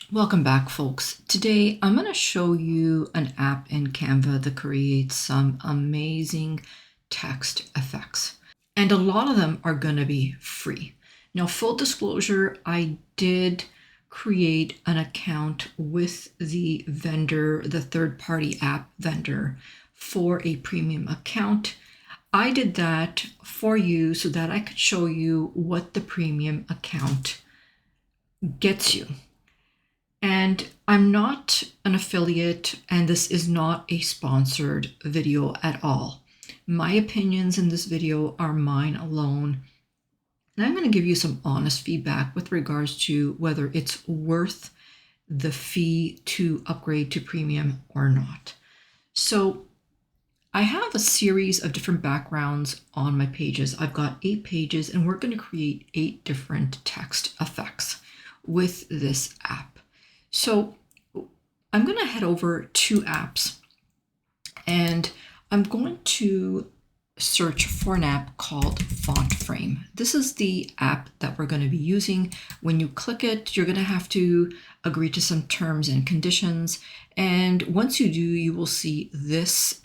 Welcome back, folks. Today I'm going to show you an app in Canva that creates some amazing text effects. And a lot of them are going to be free. Now, full disclosure, I did create an account with the vendor, the third-party app vendor, for a premium account. I did that for you so that I could show you what the premium account gets you. And I'm not an affiliate, and this is not a sponsored video at all. My opinions in this video are mine alone, and I'm going to give you some honest feedback with regards to whether it's worth the fee to upgrade to premium or not. So I have a series of different backgrounds on my pages. I've got 8 pages, and we're going to create 8 different text effects with this app. So I'm going to head over to apps, and I'm going to search for an app called FontFrame. This is the app that we're going to be using. When you click it, you're going to have to agree to some terms and conditions. And once you do, you will see this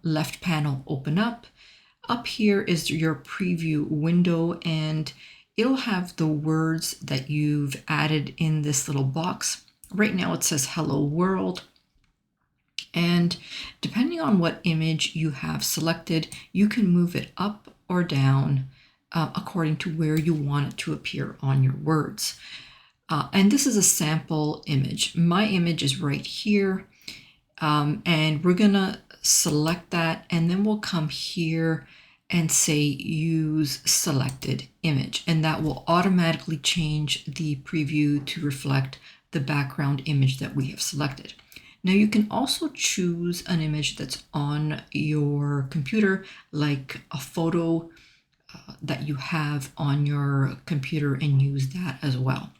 left panel open up. Up here is your preview window, and it'll have the words that you've added in this little box. Right now it says hello world, and depending on what image you have selected, you can move it up or down according to where you want it to appear on your words. And this is a sample image. My image is right here, and we're gonna select that, and then we'll come here and say use selected image, and that will automatically change the preview to reflect the background image that we have selected. Now you can also choose an image that's on your computer, like a photo that you have on your computer, and use that as well.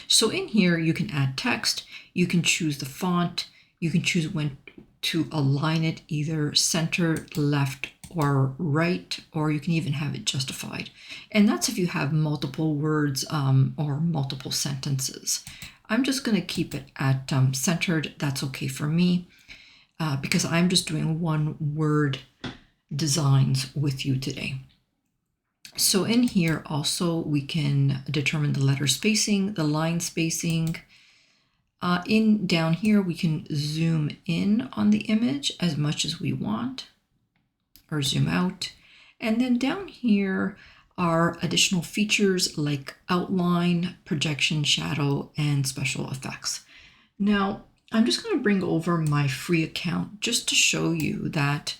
So in here you can add text, you can choose the font, you can choose when to align it, either center, left, or right, or you can even have it justified. And that's if you have multiple words or multiple sentences. I'm just going to keep it at centered. That's okay for me because I'm just doing one word designs with you today. So in here also we can determine the letter spacing, the line spacing. Down here we can zoom in on the image as much as we want, or zoom out. And then down here are additional features like outline, projection, shadow, and special effects. Now, I'm just going to bring over my free account just to show you that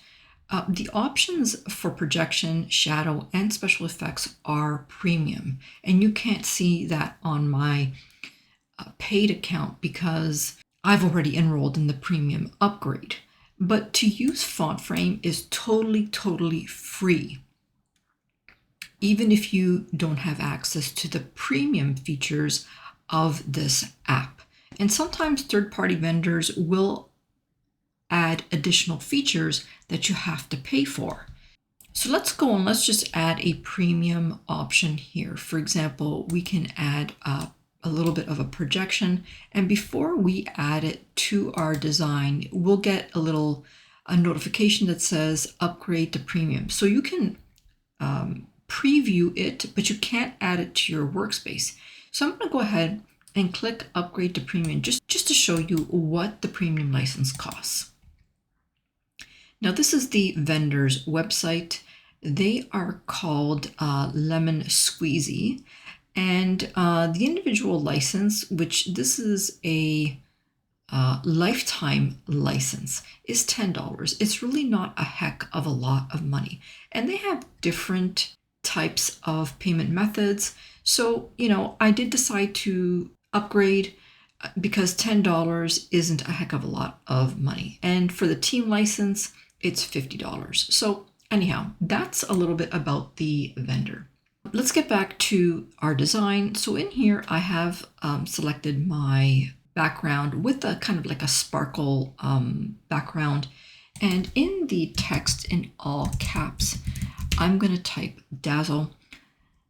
the options for projection, shadow, and special effects are premium. And you can't see that on my paid account because I've already enrolled in the premium upgrade. But to use FontFrame is totally free, even if you don't have access to the premium features of this app. And sometimes third-party vendors will add additional features that you have to pay for. So let's go and let's just add a premium option here. For example, we can add a little bit of a projection, and before we add it to our design, we'll get a notification that says upgrade to premium. So you can preview it, but you can't add it to your workspace. So I'm going to go ahead and click upgrade to premium just to show you what the premium license costs. Now this is the vendor's website. They are called Lemon SQUEEZY. And the individual license, which this is a lifetime license, is $10. It's really not a heck of a lot of money. And they have different types of payment methods. So, I did decide to upgrade because $10 isn't a heck of a lot of money. And for the team license, it's $50. So anyhow, that's a little bit about the vendor. Let's get back to our design. So in here, I have selected my background with a kind of like a sparkle background. And in the text in all caps, I'm going to type dazzle.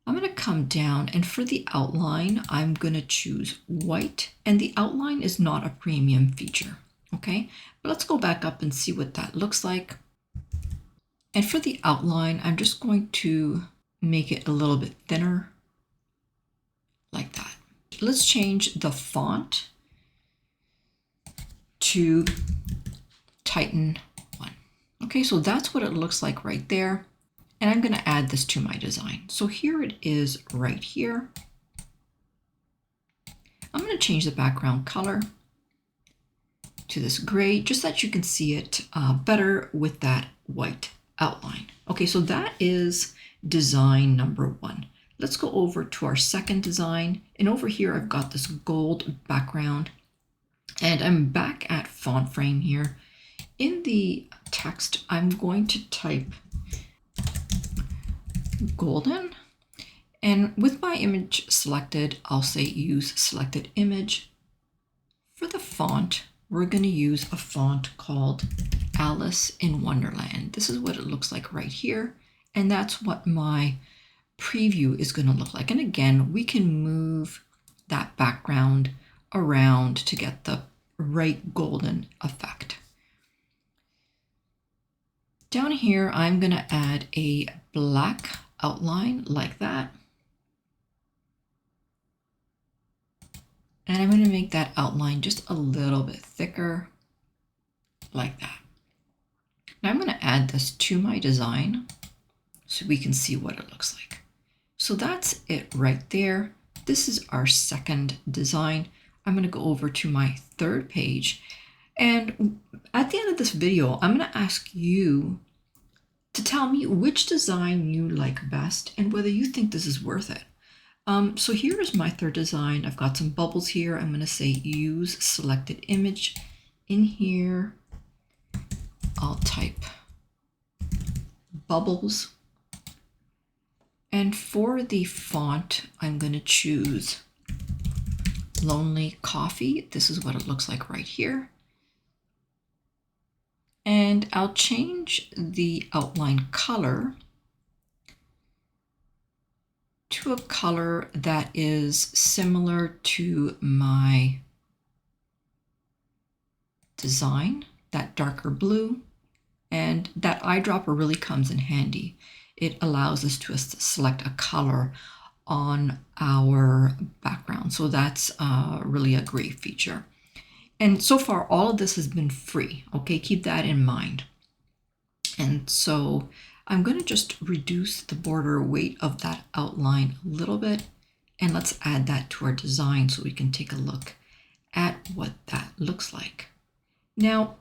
I'm going to come down, and for the outline, I'm going to choose white, and the outline is not a premium feature, okay? But let's go back up and see what that looks like. And for the outline, I'm just going to make it a little bit thinner, like that. Let's change the font to Titan 1. Okay, so that's what it looks like right there. And I'm going to add this to my design. So here it is right here. I'm going to change the background color to this gray, just so that you can see it better with that white outline. Okay, so that is design number 1. Let's go over to our second design. And over here, I've got this gold background. And I'm back at FontFrame here. In the text, I'm going to type golden. And with my image selected, I'll say use selected image. For the font, we're going to use a font called Alice in Wonderland. This is what it looks like right here. And that's what my preview is going to look like. And again, we can move that background around to get the right golden effect. Down here, I'm going to add a black outline like that. And I'm going to make that outline just a little bit thicker, like that. Now I'm going to add this to my design so we can see what it looks like. So that's it right there. This is our second design. I'm going to go over to my third page. And at the end of this video, I'm going to ask you to tell me which design you like best and whether you think this is worth it. So here is my third design. I've got some bubbles here. I'm going to say use selected image. In here, I'll type bubbles. And for the font, I'm going to choose Lonely Coffee. This is what it looks like right here. And I'll change the outline color to a color that is similar to my design, that darker blue. And that eyedropper really comes in handy. It allows us to select a color on our background. So that's really a great feature. And so far, all of this has been free. Okay, keep that in mind. And so I'm going to just reduce the border weight of that outline a little bit. And let's add that to our design so we can take a look at what that looks like. Now,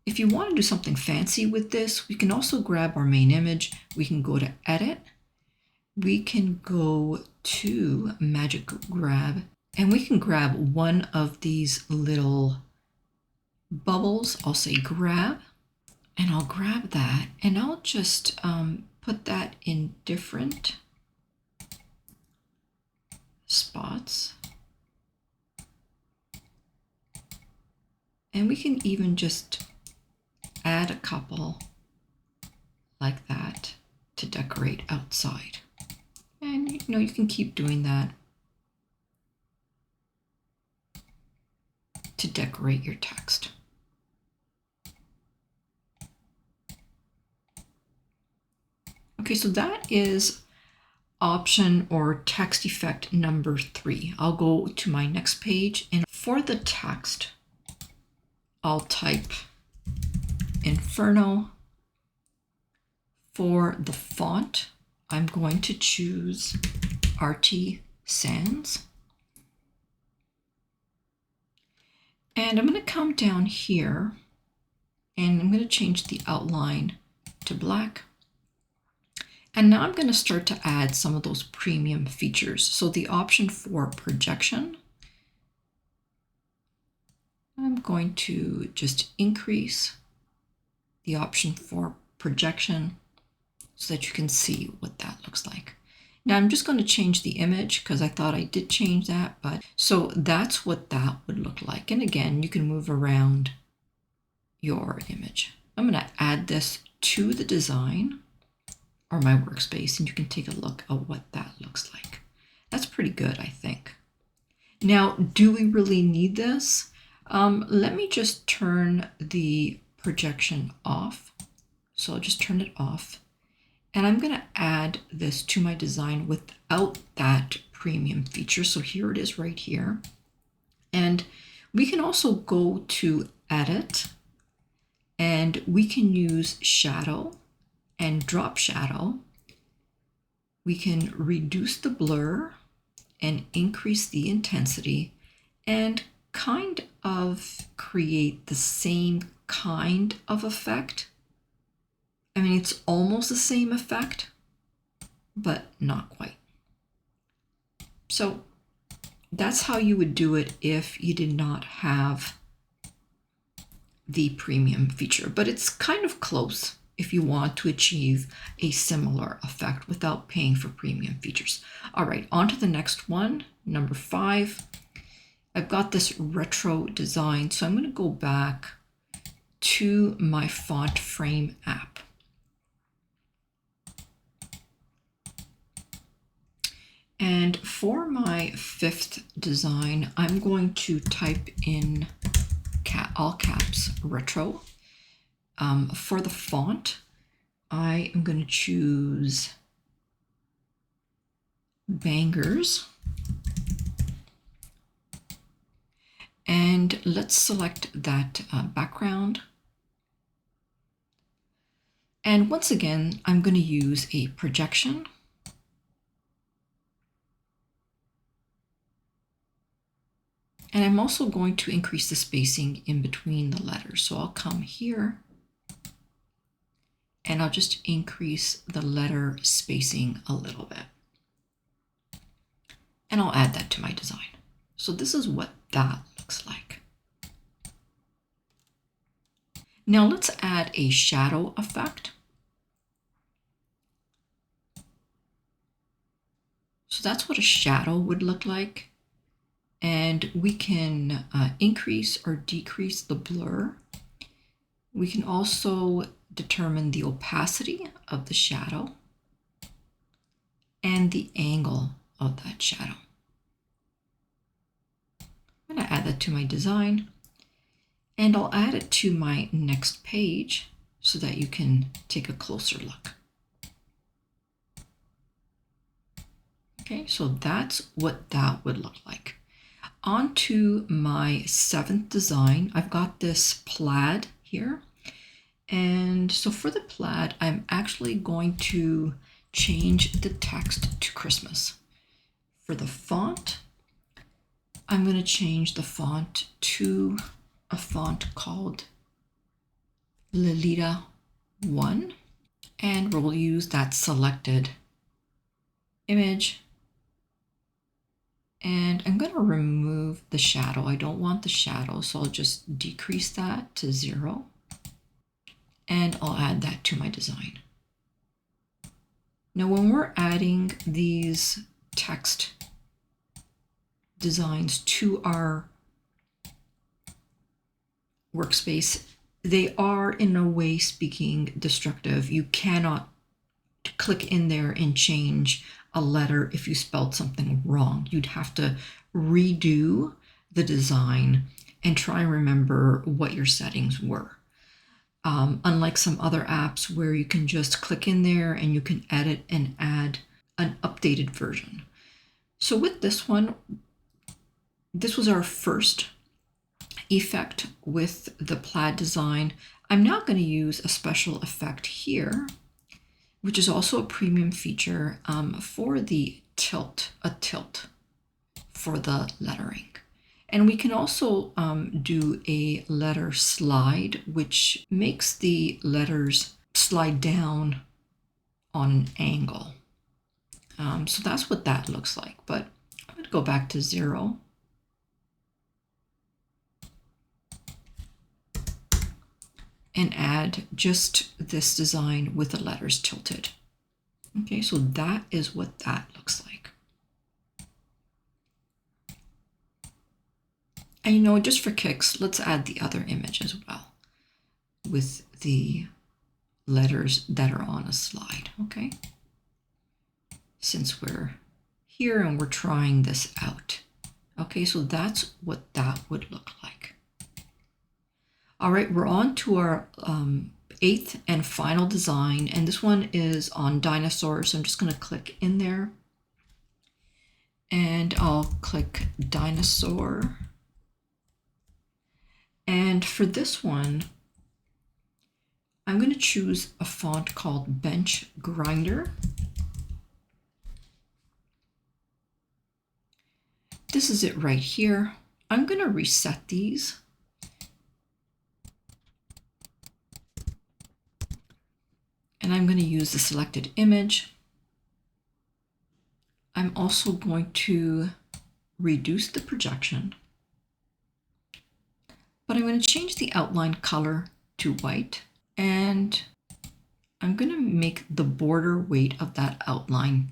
if you want to do something fancy with this, we can also grab our main image. We can go to Edit. We can go to Magic Grab, and we can grab one of these little bubbles. I'll say grab, and I'll grab that, and I'll just put that in different spots. And we can even just add a couple like that to decorate outside. And you know, you can keep doing that to decorate your text. Okay, so that is option or text effect number 3. I'll go to my next page, and for the text, I'll type Inferno. For the font, I'm going to choose RT Sans. And I'm going to come down here, and I'm going to change the outline to black. And now I'm going to start to add some of those premium features. So the option for projection, I'm going to just increase the option for projection so that you can see what that looks like. Now I'm just going to change the image because I thought I did change that, but so that's what that would look like. And again, you can move around your image. I'm going to add this to the design, or my workspace, and you can take a look at what that looks like. That's pretty good, I think. Now, do we really need this? Let me just turn the projection off. So I'll just turn it off. And I'm going to add this to my design without that premium feature. So here it is right here. And we can also go to Edit, and we can use shadow and drop shadow. We can reduce the blur and increase the intensity and kind of create the same kind of effect. I mean, it's almost the same effect, but not quite. So that's how you would do it if you did not have the premium feature, but it's kind of close if you want to achieve a similar effect without paying for premium features. All right, on to the next one, number 5. I've got this retro design, so I'm going to go back to my FontFrame app. And for my 5th design, I'm going to type in all caps retro. For the font, I am going to choose Bangers. And let's select that background. And once again, I'm going to use a projection. And I'm also going to increase the spacing in between the letters. So I'll come here and I'll just increase the letter spacing a little bit. And I'll add that to my design. So this is what that looks like. Now let's add a shadow effect. So that's what a shadow would look like. And we can increase or decrease the blur. We can also determine the opacity of the shadow and the angle of that shadow. I'm going to add that to my design, and I'll add it to my next page so that you can take a closer look. Okay, so that's what that would look like. On to my 7th design. I've got this plaid here. And so for the plaid, I'm actually going to change the text to Christmas. For the font, I'm going to change the font to a font called Lolita 1. And we'll use that selected image. And I'm going to remove the shadow. I don't want the shadow, so I'll just decrease that to 0. And I'll add that to my design. Now, when we're adding these text designs to our workspace, they are, in a way speaking, destructive. You cannot click in there and change a letter if you spelled something wrong. You'd have to redo the design and try and remember what your settings were. Unlike some other apps where you can just click in there and you can edit and add an updated version. So with this one, this was our first effect with the plaid design. I'm now going to use a special effect here, which is also a premium feature for the tilt, a tilt for the lettering. And we can also do a letter slide, which makes the letters slide down on an angle. So that's what that looks like. But I'm going to go back to 0. And add just this design with the letters tilted. Okay, so that is what that looks like. And you know, just for kicks, let's add the other image as well with the letters that are on a slide, okay? Since we're here and we're trying this out. Okay, so that's what that would look like. All right, we're on to our 8th and final design, and this one is on dinosaurs. So I'm just going to click in there, and I'll click dinosaur. And for this one, I'm going to choose a font called Bench Grinder. This is it right here. I'm going to reset these. And I'm going to use the selected image. I'm also going to reduce the projection, but I'm going to change the outline color to white, and I'm going to make the border weight of that outline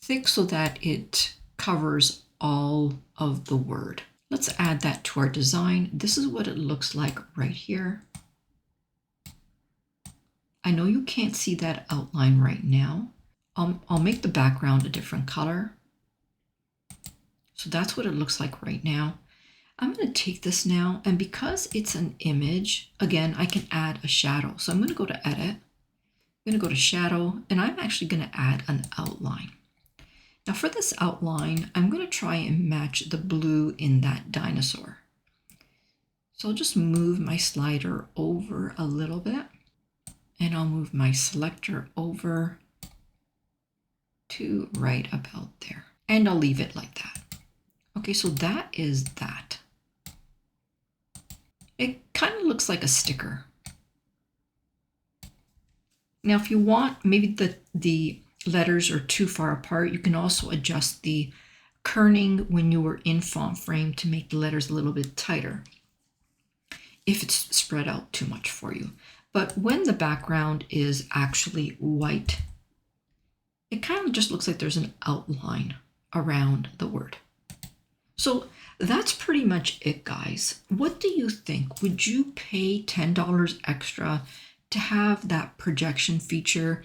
thick so that it covers all of the word. Let's add that to our design. This is what it looks like right here. I know you can't see that outline right now. I'll make the background a different color. So that's what it looks like right now. I'm going to take this now, and because it's an image, again, I can add a shadow. So I'm going to go to Edit. I'm going to go to Shadow, and I'm actually going to add an outline. Now for this outline, I'm going to try and match the blue in that dinosaur. So I'll just move my slider over a little bit, and I'll move my selector over to right about there. And I'll leave it like that. Okay, so that is that. It kind of looks like a sticker. Now, if you want, maybe the letters are too far apart, you can also adjust the kerning when you were in FontFrame to make the letters a little bit tighter if it's spread out too much for you. But when the background is actually white, it kind of just looks like there's an outline around the word. So that's pretty much it, guys. What do you think? Would you pay $10 extra to have that projection feature,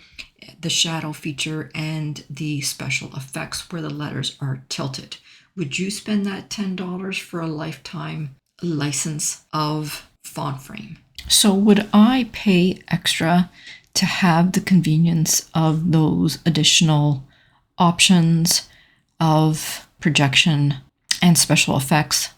the shadow feature, and the special effects where the letters are tilted? Would you spend that $10 for a lifetime license of FontFrame? So would I pay extra to have the convenience of those additional options of projection and special effects?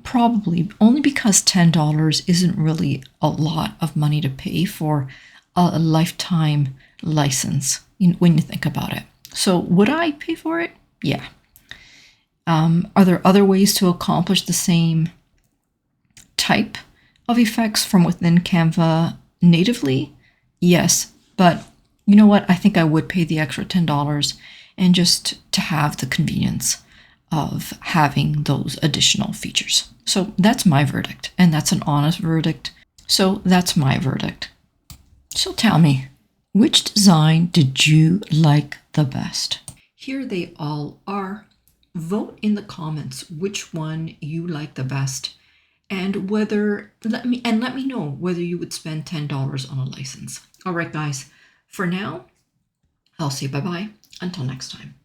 Probably, only because $10 isn't really a lot of money to pay for a lifetime license when you think about it. So would I pay for it? Yeah. Are there other ways to accomplish the same type of effects from within Canva natively? Yes, but you know what? I think I would pay the extra $10 and just to have the convenience of having those additional features. So that's my verdict, and that's an honest verdict. So that's my verdict. So tell me, which design did you like the best? Here they all are. Vote in the comments which one you like the best, and let me know whether you would spend $10 on a license. All right, guys, for now, I'll say bye-bye until next time.